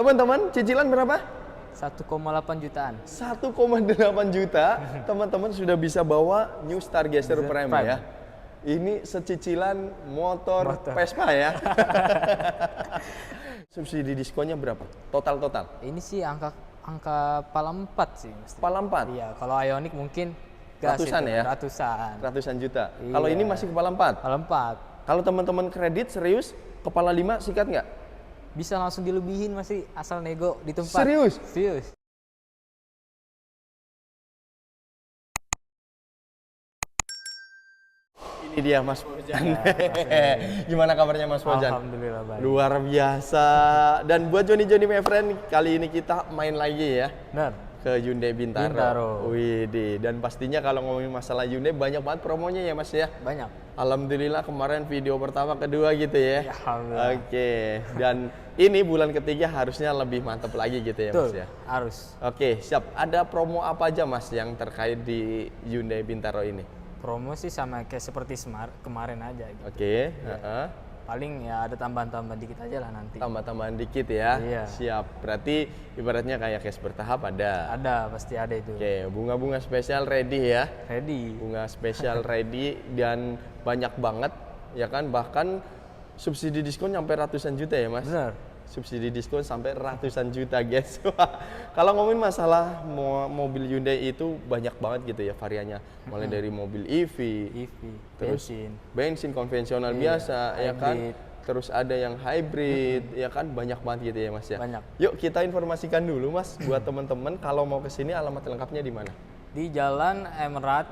Teman-teman, cicilan berapa? 1,8 jutaan. 1,8 juta. Teman-teman sudah bisa bawa New Stargazer Prime ya. Ini secicilan motor Vespa ya. Subsidi diskonnya berapa? Total. Ini sih angka pala 4 sih. Kepala 4? Iya, kalau Ioniq mungkin gas ratusan itu, ya? Ratusan Juta. Iya. Kalau ini masih kepala 4? Pala 4. Kalau teman-teman kredit serius, kepala 5 sikat nggak? Bisa langsung dilebihin masih asal nego di tempat. Serius? Serius. Ini dia Mas Fauzan. Gimana kabarnya Mas Fauzan? Alhamdulillah baik. Luar biasa. Dan buat Johnny my friend, kali ini kita main lagi ya. Benar. Ke Hyundai Bintaro. Widih. Dan pastinya kalau ngomongin masalah Hyundai banyak banget promonya ya Mas ya. Banyak. Alhamdulillah kemarin video pertama, kedua gitu ya. Ya, alhamdulillah. Oke. Dan ini bulan ketiga harusnya lebih mantap lagi gitu ya Mas ya. Harus. Oke, siap. Ada promo apa aja Mas yang terkait di Hyundai Bintaro ini? Promo sih sama kayak seperti kemarin aja gitu. Oke. Paling ya ada tambahan-tambahan dikit aja lah nanti. Tambah-tambahan dikit ya. Iya. Siap. Berarti ibaratnya kayak cash bertahap ada. Ada, pasti ada itu. Oke, bunga-bunga spesial ready ya. Ready. Bunga spesial ready dan banyak banget ya kan, bahkan subsidi diskon sampai ratusan juta ya Mas. Benar. Subsidi diskon sampai ratusan juta guys. Kalau ngomongin masalah mobil Hyundai itu banyak banget gitu ya variannya. Mulai dari mobil EV, terus bensin konvensional biasa ya kan. Terus ada yang hybrid ya kan, banyak banget gitu ya Mas ya. Banyak. Yuk kita informasikan dulu Mas buat teman-teman kalau mau kesini alamat lengkapnya di mana? Di Jalan Emerald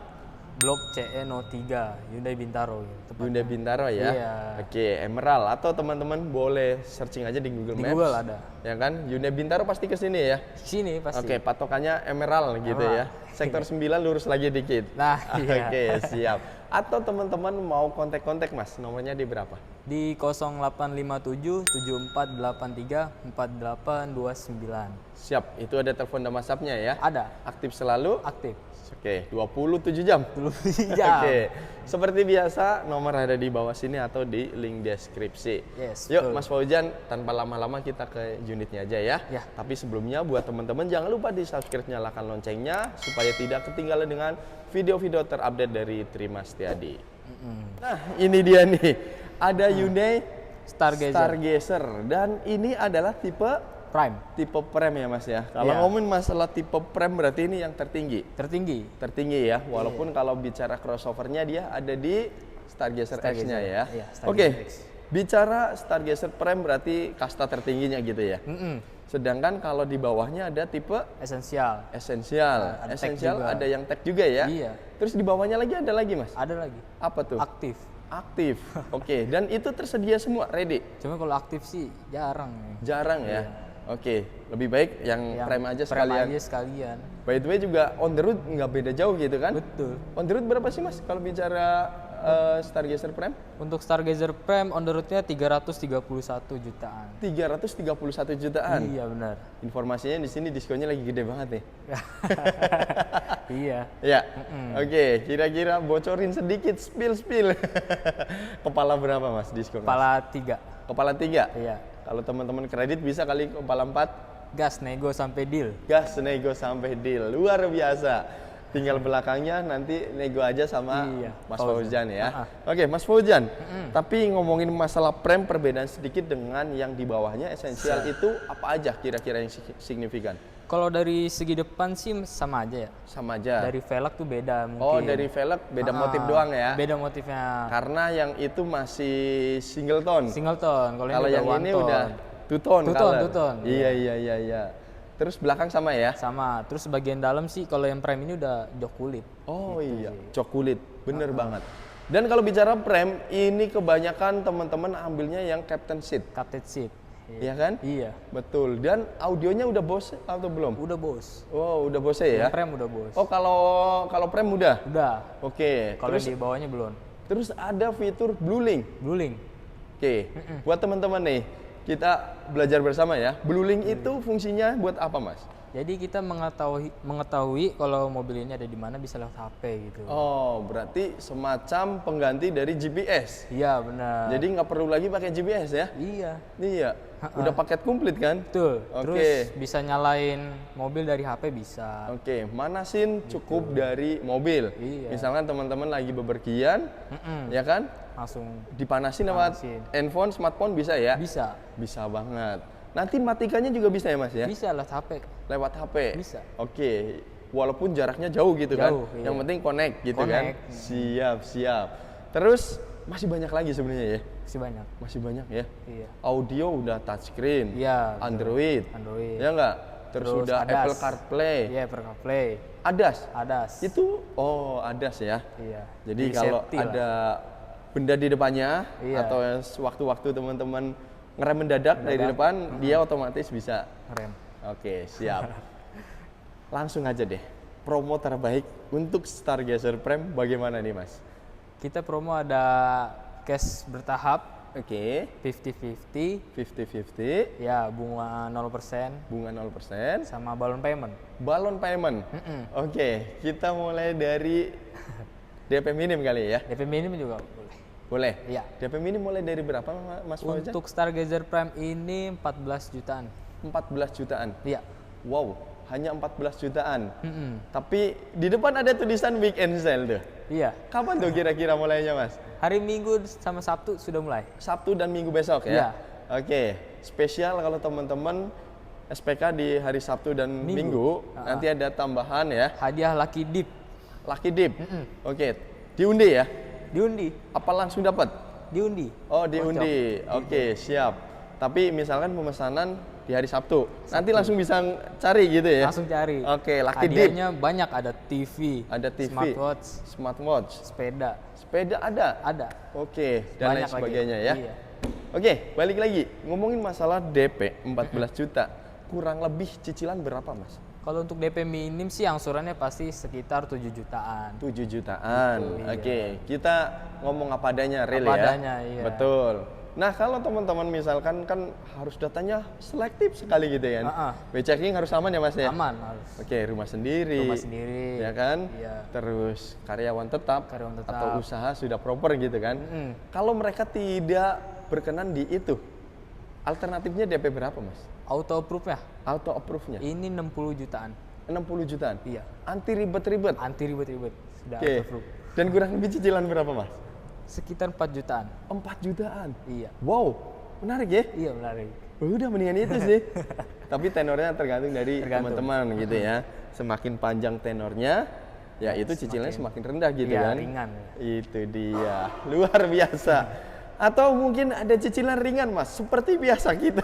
Blok CE 03 Hyundai Bintaro gitu, Hyundai Bintaro ya. Iya. Oke, Emerald atau teman-teman boleh searching aja di Google Maps. Di Google ada. Ya kan? Hyundai Bintaro pasti ke sini ya. Sini pasti. Oke, patokannya Emerald gitu ya. Sektor 9 lurus lagi dikit. Nah, iya. Oke, siap. Atau teman-teman mau kontak-kontak Mas, nomornya di berapa? Di 0857 7483 4829. Siap, itu ada telepon dan WhatsApp-nya ya. Ada. Aktif selalu? Aktif. Oke, 27 jam. 27 jam. Oke, seperti biasa nomor ada di bawah sini atau di link deskripsi. Yes, Yuk betul. Mas Fauzan, tanpa lama-lama kita ke unitnya aja ya. Ya. Tapi sebelumnya buat teman-teman jangan lupa di subscribe, nyalakan loncengnya supaya tidak ketinggalan dengan video-video terupdate dari Trimas Setiadi. Nah, ini dia nih. Ada Hyundai Stargazer dan ini adalah tipe Prime ya Mas ya. Kalau ngomongin masalah tipe Prime berarti ini yang tertinggi. Tertinggi ya. Walaupun kalau bicara crossovernya dia ada di Stargazer X-nya ya. Iya, Oke. Bicara Stargazer Prime berarti kasta tertingginya gitu ya. Sedangkan kalau di bawahnya ada tipe Essential. Essential ada yang tech juga ya. Iya. Terus di bawahnya lagi ada lagi Mas? Ada lagi. Apa tuh? Aktif. Oke. Dan itu tersedia semua ready? Cuma kalau aktif sih jarang. Jarang ya. Oke, lebih baik yang Prime aja sekalian. By the way juga on the road nggak beda jauh gitu kan? Betul. On the road berapa sih Mas kalau bicara Stargazer Prime? Untuk Stargazer Prime on the road-nya 331 jutaan. 331 jutaan? Iya benar. Informasinya di sini diskonnya lagi gede banget nih. Iya. Ya. Oke, kira-kira bocorin sedikit spill. Kepala berapa Mas diskon? Kepala 3. Kepala 3? Iya. Kalau teman-teman kredit bisa kali kepala 4? Gas nego sampai deal. Luar biasa. Tinggal belakangnya nanti nego aja sama Mas Fauzan ya. Oke, Mas Fauzan. Tapi ngomongin masalah Prime, perbedaan sedikit dengan yang di bawahnya Essential itu apa aja kira-kira yang signifikan? Kalau dari segi depan sih sama aja ya. Sama aja. Dari velg tuh beda mungkin. Oh, dari velg beda motif doang ya. Beda motifnya. Karena yang itu masih single tone. Kalau yang ini udah two tone. Iya. Terus belakang sama ya? Sama. Terus bagian dalam sih kalau yang Prime ini udah jok kulit. Oh gitu iya, jok kulit. Bener banget. Dan kalau bicara Prime, ini kebanyakan teman-teman ambilnya yang Captain Seat. Iya kan? Iya. Betul. Dan audionya udah Bose atau belum? Udah Bose. Oh, udah Bose ya? Yang Prime udah Bose. Oh, kalau Prime udah? Udah. Oke. Kalau di bawahnya belum. Terus ada fitur Blue Link. Oke. Buat teman-teman nih, kita belajar bersama ya. Blue Link itu fungsinya buat apa, Mas? Jadi kita mengetahui kalau mobil ini ada di mana bisa lewat HP gitu. Oh, berarti semacam pengganti dari GPS. Iya, benar. Jadi nggak perlu lagi pakai GPS ya? Iya. Iya. Udah paket komplit kan? Betul. Oke. Terus bisa nyalain mobil dari HP bisa. Oke, manasin cukup dari mobil. Iya. Misalkan teman-teman lagi bepergian, ya kan? Langsung Dipanasin lewat Panasin. handphone, smartphone bisa ya? bisa. Bisa banget. Nanti matikannya juga bisa ya Mas ya? Bisa lah HP. Lewat HP? Bisa. Oke, walaupun jaraknya jauh gitu kan? Jauh, iya. Yang penting connect gitu kan? Connect. Siap. Terus masih banyak lagi sebenarnya ya? Masih banyak. Masih banyak ya? Iya. Audio udah touchscreen, Iya, betul. Android, Android. ya enggak? Terus udah ADAS. Apple CarPlay, Iya, Apple CarPlay. ADAS. ADAS. Itu ADAS ya. Iya. Jadi Di kalau safety lah. ada benda di depannya Iya. atau sewaktu-waktu teman-teman ngerem mendadak dari depan, dia otomatis bisa. Rem. Oke, siap. Langsung aja deh. Promo terbaik untuk Stargazer Prime bagaimana nih, Mas? Kita promo ada cash bertahap Oke, 50-50, 50-50, ya bunga 0% bunga 0%, sama balon payment. balon payment. Oke, kita mulai dari DP minim kali ya. DP minim juga boleh. Boleh? Iya. DP minim mulai dari berapa, Mas Fauzan? Untuk Stargazer Prime ini 14 jutaan. 14 jutaan. Iya. Wow, hanya 14 jutaan. Mm-mm. Tapi di depan ada tulisan weekend sale tuh. Iya. Kapan tuh kira-kira mulainya, Mas? Hari Minggu sama Sabtu sudah mulai. Sabtu dan Minggu besok ya? Iya. Oke, spesial kalau teman-teman SPK di hari Sabtu dan Minggu, nanti ada tambahan ya, Hadiah Lucky Dip. Lucky Dip. Oke, diundi ya? Diundi. Apa langsung dapat? Diundi. Oh, diundi. Oke, siap. Tapi misalkan pemesanan di hari Sabtu, nanti langsung bisa cari gitu ya? Langsung cari. Oke, Lucky Dip. Hadiahnya banyak, ada TV, Ada TV, smartwatch, smartwatch, sepeda. sepeda ada. Ada. Oke, dan lain Banyak lagi. sebagainya ya. Iya. Oke, balik lagi. Ngomongin masalah DP 14 juta. Kurang lebih cicilan berapa, Mas? Kalau untuk DP minim sih angsurannya pasti sekitar 7 jutaan. 7 jutaan. Gitu, iya. Oke, kita ngomong apa adanya real Apa ya. adanya, iya. Betul. Nah, kalau teman-teman misalkan kan harus datanya selektif sekali gitu ya. Checking harus aman ya, Mas ya? Aman harus. Oke, rumah sendiri. Rumah sendiri. Ya kan? Iya. Terus karyawan tetap, Karyawan tetap. atau usaha sudah proper gitu kan. Mm-mm. Kalau mereka tidak berkenan di itu, alternatifnya DP berapa, Mas? Auto approve ya? Auto approve-nya Ini 60 jutaan. 60 jutaan. Iya. Anti ribet-ribet. Anti ribet-ribet. Sudah Oke. auto approve. Dan kurang lebih cicilan berapa, Mas? Sekitar 4 jutaan. 4 jutaan. Iya. Wow, menarik ya? Iya menarik. Udah mendingan itu sih. Tapi tenornya tergantung dari Tergantung. teman-teman gitu ya. Semakin panjang tenornya, ya itu cicilannya semakin rendah gitu Iya, kan. ringan. Itu dia. Luar biasa. Atau mungkin ada cicilan ringan, Mas, seperti biasa kita.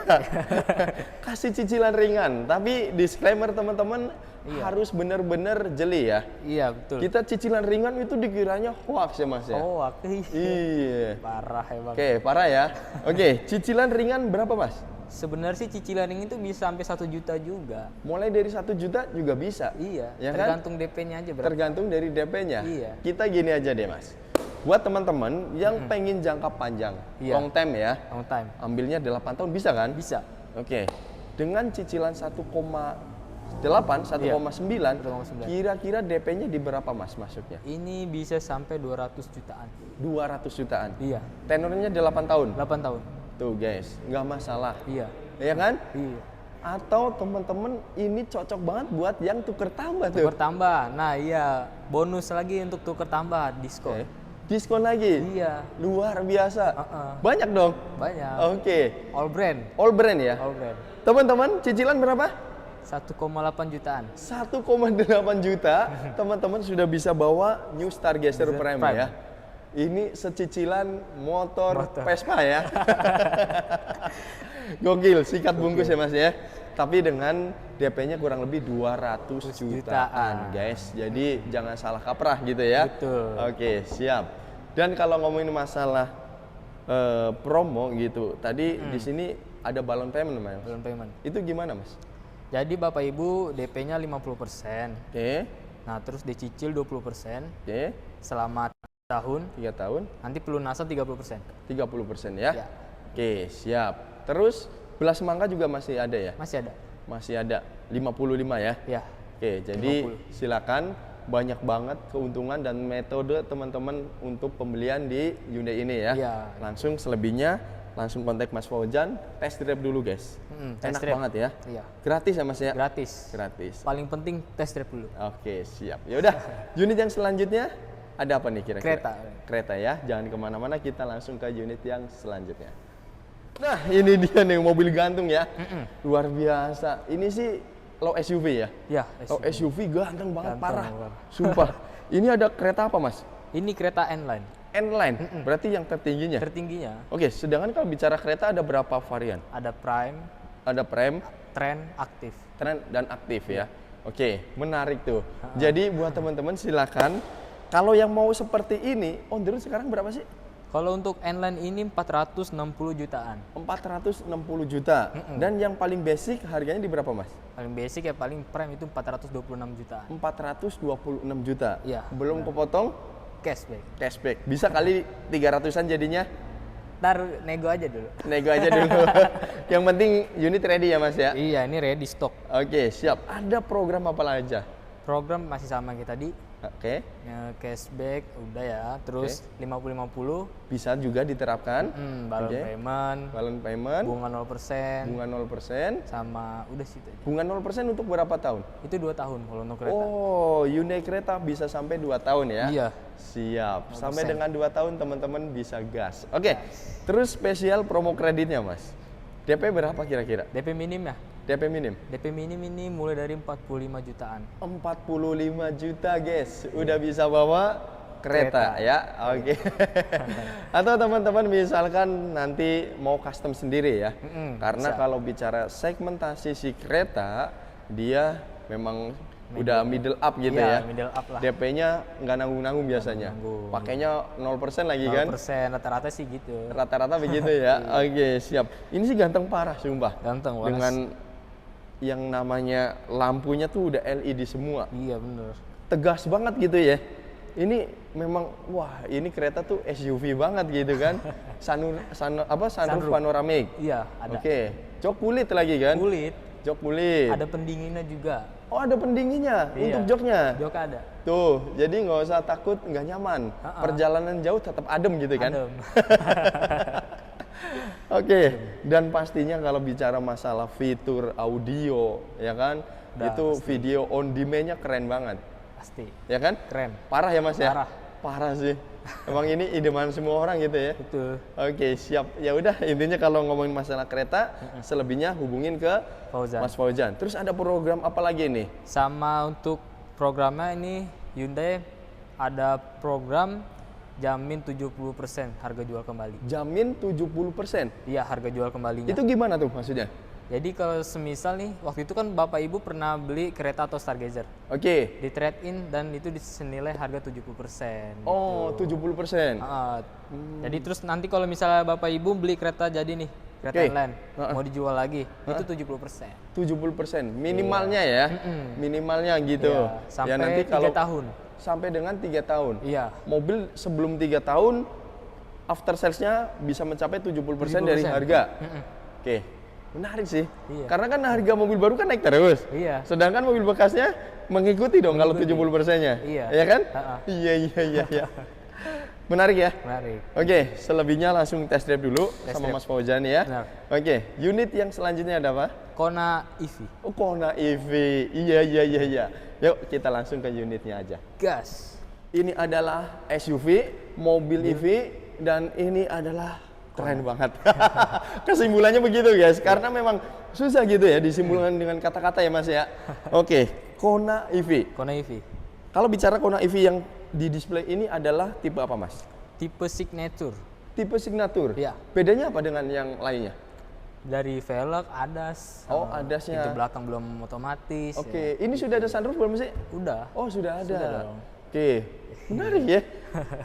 Kasih cicilan ringan, tapi disclaimer teman-teman harus benar-benar jeli ya. Iya betul. Kita cicilan ringan itu dikiranya hoax ya, Mas ya. Oh, oke. Iya. Parah emang. Oke, parah ya. Oke, cicilan ringan berapa, Mas? Sebenarnya sih cicilan ini tuh bisa sampai 1 juta juga. Mulai dari 1 juta juga bisa. Iya. Ya kan? Tergantung DP-nya aja berapa. Tergantung dari DP-nya. Iya. Kita gini aja deh, Mas. Buat teman-teman yang pengen jangka panjang, Iya. long time ya, Long time. ambilnya 8 tahun bisa kan? Bisa. Oke. Dengan cicilan 1,8, 1,9, 1,9. kira-kira DP-nya di berapa, Mas, masuknya? Ini bisa sampai 200 jutaan. 200 jutaan. Iya. Tenornya 8 tahun. 8 tahun. Tuh, guys, nggak masalah. Iya. Ya kan? Iya. Atau teman-teman ini cocok banget buat yang tuker tambah tuh. Tuker tambah. Nah, iya. Bonus lagi untuk tuker tambah, diskon. Oke. Diskon lagi. Iya. Luar biasa. Uh-uh. Banyak dong. Banyak. Oke. All brand. All brand ya. All brand. Teman-teman, cicilan berapa? 1,8 jutaan. 1,8 juta. Teman-teman sudah bisa bawa New Stargazer Prime Prime. ya. Ini secicilan motor Vespa ya. Gokil, sikat bungkus ya, Mas ya. Tapi dengan DP-nya kurang lebih 200 jutaan, guys. Jadi jangan salah kaprah gitu ya. Betul. Oke, siap. Dan kalau ngomongin masalah promo gitu, tadi di sini ada balon payment, Mas. Balon payment. Itu gimana, Mas? Jadi Bapak Ibu DP-nya 50%. Oke. Nah, terus dicicil 20% Oke. selama tahun. 3 tahun, Nanti pelunasan 30%. 30% ya. Ya. Oke, siap. Terus belas mangga juga masih ada ya? Masih ada. Masih ada 55 ya. Ya. Oke, jadi silakan, banyak banget keuntungan dan metode teman-teman untuk pembelian di Hyundai ini ya. Iya. Langsung selebihnya langsung kontak Mas Fauzan, test drive dulu guys. Test Enak drive. banget ya. Iya. Gratis ya Mas ya? Gratis. Gratis. Paling penting test drive dulu. Oke, siap. Ya udah, unit yang selanjutnya ada apa nih kira-kira? Kereta. Kereta ya. Jangan kemana-mana, kita langsung ke unit yang selanjutnya. Nah, ini dia nih mobil gantung ya. Luar biasa. Ini sih low SUV ya. Ya, Low SUV ganteng banget, Ganteng parah. banget. Sumpah. Ini ada kereta apa Mas? Ini kereta N-Line. N-Line. Berarti yang tertingginya. Tertingginya Oke, sedangkan kalau bicara kereta ada berapa varian? ada Prime, Ada Prime, Trend, Aktif. Trend, dan Aktif ya. Oke, menarik tuh. Jadi buat teman-teman silakan. Kalau yang mau seperti ini, on the road sekarang berapa sih? Kalau untuk N-Line ini 460 jutaan. 460 juta. Dan yang paling basic harganya di berapa Mas? Paling basic ya paling Prime itu 426 jutaan. 426 juta. Iya, Belum kepotong Cashback. cashback. Bisa kali 300-an jadinya. Ntar nego aja dulu. Nego aja dulu. Yang penting unit ready ya Mas ya. Iya, ini ready stock. Oke, siap. Ada program apa aja? Program masih sama kayak tadi. Oke. Cashback udah ya. Terus 50-50. Bisa juga diterapkan. Balloon Oke. payment. Balloon payment, Bunga 0%. bunga 0%. Sama udah sih itu aja. Bunga 0% untuk berapa tahun? Itu 2 tahun kalau untuk kereta. Oh, unit kereta bisa sampai 2 tahun ya? Iya. Siap. Sampai dengan 2 tahun teman-teman bisa gas. Oke. Terus spesial promo kreditnya, Mas. DP berapa kira-kira? DP minim ya. DP minim? DP minim ini mulai dari 45 jutaan. 45 juta, guys. Udah bisa bawa kereta ya. Oke. Atau teman-teman misalkan nanti mau custom sendiri ya. Karena kalau bicara segmentasi si kereta, dia memang udah middle up gitu Iya, ya. middle up lah. DP-nya nggak nanggung-nanggung biasanya. nanggung. Pakainya 0% lagi kan? 0% rata-rata sih gitu. Rata-rata begitu ya. Oke, siap. Ini sih ganteng parah sumpah. Ganteng banget. Dengan yang namanya lampunya tuh udah LED semua. Iya bener. Tegas banget gitu ya. Ini memang wah, ini kereta tuh SUV banget gitu kan. Sunroof panoramik. Iya ada. Oke. Jok kulit lagi kan? Kulit. Jok kulit. Ada pendinginnya juga. Oh, ada pendinginnya Iya. untuk joknya. Jok ada. Tuh, jadi nggak usah takut nggak nyaman. Perjalanan jauh tetap adem gitu kan? Adem. Oke, dan pastinya kalau bicara masalah fitur audio, ya kan, itu video on demand-nya keren banget, Pasti. ya kan? Keren. Parah ya Mas ya? Parah. Parah sih. Emang ini idaman semua orang gitu ya? Betul. Oke, siap. Ya udah, intinya kalau ngomongin masalah kereta, selebihnya hubungin ke Fauzan. Mas Fauzan. Terus ada program apa lagi nih? Sama untuk programnya ini Hyundai ada program jamin 70% harga jual kembali. Jamin 70%. Iya, harga jual kembalinya. Itu gimana tuh maksudnya? Jadi kalau semisal nih, waktu itu kan Bapak Ibu pernah beli kereta atau Stargazer. Oke. Di trade in dan itu disenilai harga 70%. Oh, 70%. Jadi terus nanti kalau misalnya Bapak Ibu beli kereta jadi nih, kereta Oke. N-Line, mau dijual lagi, itu 70%. 70% minimalnya ya. Minimalnya gitu. Iya, sampai ya nanti 3 kalau tahun. sampai dengan 3 tahun. Iya. Mobil sebelum 3 tahun after sales-nya bisa mencapai 70% dari 70%. harga. Oke. Menarik sih. Iya. Karena kan harga mobil baru kan naik terus. Iya. Sedangkan mobil bekasnya mengikuti dong kalau 70%-nya. Iya. Iya kan? Ha-ha. Iya. Menarik ya? Menarik. Oke, selebihnya langsung test drive dulu sama drive. Mas Fauzan ya. Benar. Oke, unit yang selanjutnya ada apa? Kona EV. Oh, Kona EV. Iya. Yuk, kita langsung ke unitnya aja. Gas. Ini adalah SUV, mobil EV, dan ini adalah keren banget. Kesimpulannya begitu guys, karena memang susah gitu ya disimpulkan dengan kata-kata ya Mas ya. Oke, Kona EV. Kona EV. Kalau bicara Kona EV yang di display ini adalah tipe apa Mas? Tipe signature. Tipe signature. Iya. Bedanya apa dengan yang lainnya? Dari velg, ADAS. Oh, sama ADAS-nya. Pintu belakang belum otomatis. Oke, ini sudah ada sunroof belum sih? Udah. Oh, sudah ada. Sudah dong. Oke, menarik ya.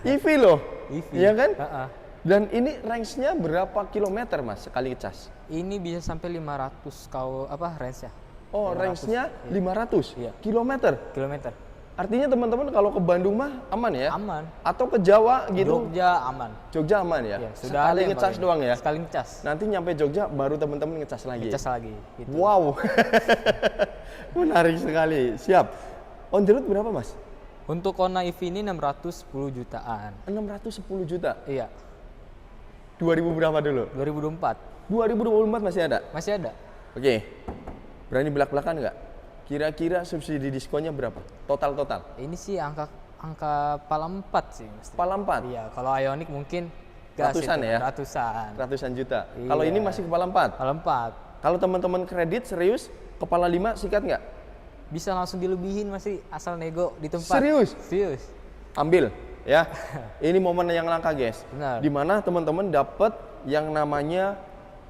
EV loh. EV. Iya kan? Ha-ha. Dan ini range-nya berapa kilometer Mas sekali cas? Ini bisa sampai 500 range-nya. Oh, 500, range-nya 500 Iya. kilometer. Kilometer. Artinya teman-teman kalau ke Bandung mah aman ya? Aman. Atau ke Jawa gitu? Jogja aman. Jogja aman ya? Ya, sudah Sekali ada yang ngecas pakai. doang ya? Sekali ngecas. Nanti nyampe Jogja baru teman-teman ngecas lagi. Ngecas lagi. Gitu. Wow, menarik sekali. Siap. On the road berapa Mas? Untuk Kona EV ini 610 jutaan. 610 juta. Iya. 2000 berapa dulu? 2024 2024 masih ada? masih ada. Oke. Berani belak-belakan nggak? Kira-kira subsidi diskonnya berapa? Total. Ini sih angka pala 4 sih mesti. Kepala 4? Iya, kalau Ioniq mungkin gas Ratusan itu, ya? Ratusan. Ratusan juta. Iya. Kalau ini masih kepala 4? Pala 4 Kalau teman-teman kredit serius, kepala 5 sikat nggak? bisa langsung dilebihin masih asal nego di tempat. Serius? Serius. Ambil ya. Ini momen yang langka guys. Benar. Dimana teman-teman dapat yang namanya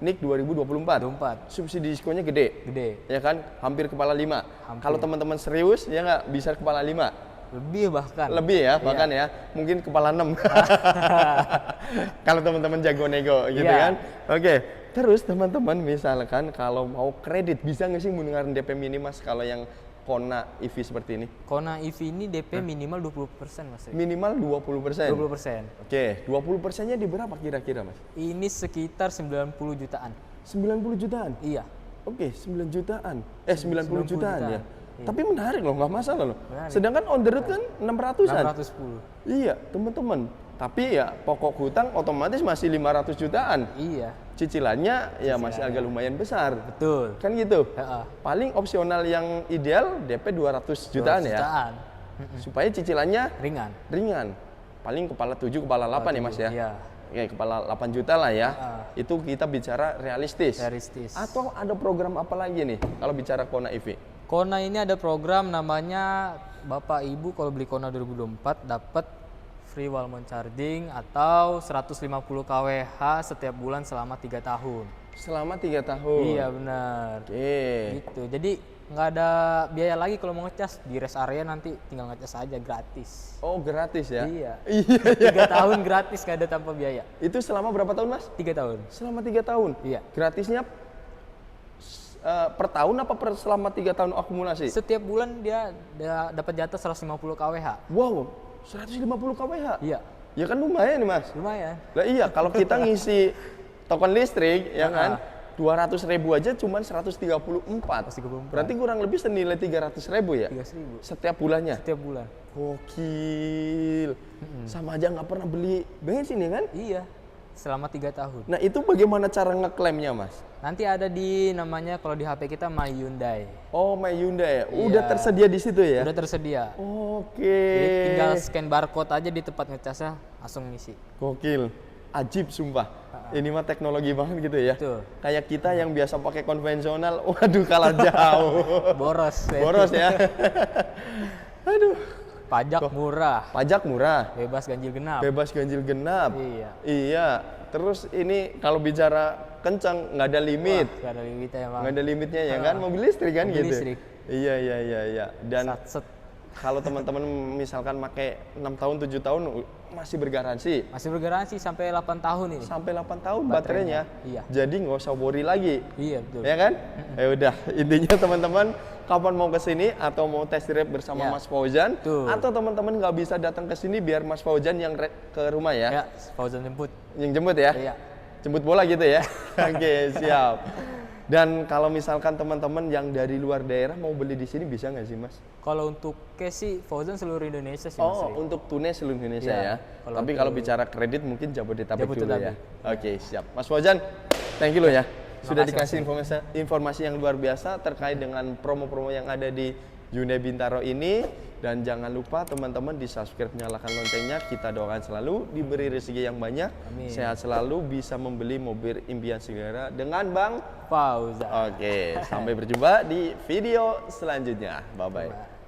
NIK 2024. 24 Subsidi diskonnya gede. Ya kan? Hampir kepala 5. Hampir. Kalau teman-teman serius ya nggak bisa kepala 5. Lebih bahkan. Lebih ya, Iya. bahkan ya. Mungkin kepala 6. Kalau teman-teman jago nego gitu Iya. kan. Oke. Terus teman-teman misalkan kalau mau kredit bisa nggak sih mendengarin DP minimal kalau yang Kona EV seperti ini? Kona EV ini DP minimal 20% Mas. Minimal 20%. 20%. Oke, 20%-nya di berapa kira-kira, Mas? Ini sekitar 90 jutaan. 90 jutaan. Iya. Oke, 9 jutaan. 90 jutaan ya. Iya. Tapi menarik loh, nggak masalah loh. Menarik. Sedangkan on the road kan 600-an. 610. Iya, teman-teman. Tapi ya pokok hutang otomatis masih 500 jutaan. Iya. Cicilannya ya masih agak lumayan besar. Betul. Kan gitu. Heeh. Paling opsional yang ideal DP 200 jutaan ya. Jutaan. Supaya cicilannya Ringan. ringan. Paling kepala 7, kepala 8 ya Mas ya. Iya. Oke, kepala 8 juta lah ya. Itu kita bicara realistis. Realistis. Atau ada program apa lagi nih kalau bicara Kona EV? Kona ini ada program namanya Bapak Ibu kalau beli Kona 2024 dapat free Wallmont charging atau 150 kWh setiap bulan selama 3 tahun. Selama 3 tahun. Iya benar. Oke. Gitu. Jadi nggak ada biaya lagi kalau mau ngecas di rest area nanti tinggal ngecas aja gratis. Oh, gratis ya? Iya. Iya. 3 tahun gratis nggak ada tanpa biaya. Itu selama berapa tahun, Mas? 3 tahun. Selama 3 tahun. Iya. Gratisnya per tahun apa selama 3 tahun akumulasi? Setiap bulan dia dapat jatah 150 kWh. Wow, 150 kWh. Iya. Ya kan lumayan nih, Mas. Lumayan. Lah iya, kalau kita ngisi token listrik ya kan 200.000 aja cuman 134. 134. Berarti kurang lebih senilai 300.000 ya? 3.000 Setiap bulannya. setiap bulan. Gokil. Sama aja nggak pernah beli bensin ya kan? Iya. Selama 3 tahun. Nah, itu bagaimana cara ngeklaimnya, Mas? Nanti ada di namanya kalau di HP kita My Hyundai. Oh, My Hyundai. Udah Iya. tersedia di situ ya? Udah tersedia. Oke. Jadi tinggal scan barcode aja di tempat ngecasnya langsung ngisi. Gokil. Ajib sumpah. Ini mah teknologi banget gitu ya. Betul. Kayak kita yang biasa pakai konvensional, waduh kalah jauh. Boros. Boros ya. Aduh. Pajak murah. Pajak murah, Bebas ganjil genap. bebas ganjil genap. Iya. Iya. Terus ini kalau bicara kencang nggak ada limit. Gak ada limitnya emang. Nggak ada limitnya ya kan? Mobil listrik kan Mobil gitu. listrik. Iya. Dan Satset. kalau teman-teman misalkan pakai 6 tahun, 7 tahun masih bergaransi. Masih bergaransi sampai 8 tahun ini. Sampai 8 tahun Baterainya. baterainya. Iya. Jadi nggak usah worry lagi. Iya betul. Ya kan? Ya udah, intinya teman-teman kapan mau ke sini atau mau test drive bersama Ya. Mas Fauzan Betul. atau teman-teman nggak bisa datang ke sini biar Mas Fauzan yang ke rumah ya. Ya, Fauzan jemput. Yang jemput ya. Iya. Jemput bola gitu ya. Oke, siap. Dan kalau misalkan teman-teman yang dari luar daerah mau beli di sini bisa nggak sih, Mas? Kalau untuk cash sih Fauzan seluruh Indonesia sih Mas. Oh, untuk tunai seluruh Indonesia Iya. ya. Kalau Tapi kalau bicara kredit mungkin Jabodetabek dulu ya. Jabodetabek. Oke, siap. Mas Fauzan, thank you loh ya. Sudah Makasih, dikasih informasi yang luar biasa terkait dengan promo-promo yang ada di Hyundai Bintaro ini. Dan jangan lupa teman-teman di subscribe, nyalakan loncengnya. Kita doakan selalu diberi rezeki yang banyak. Amin. Sehat selalu, bisa membeli mobil impian segera dengan Bang. Fauzan. Oke, sampai berjumpa di video selanjutnya. Bye-bye.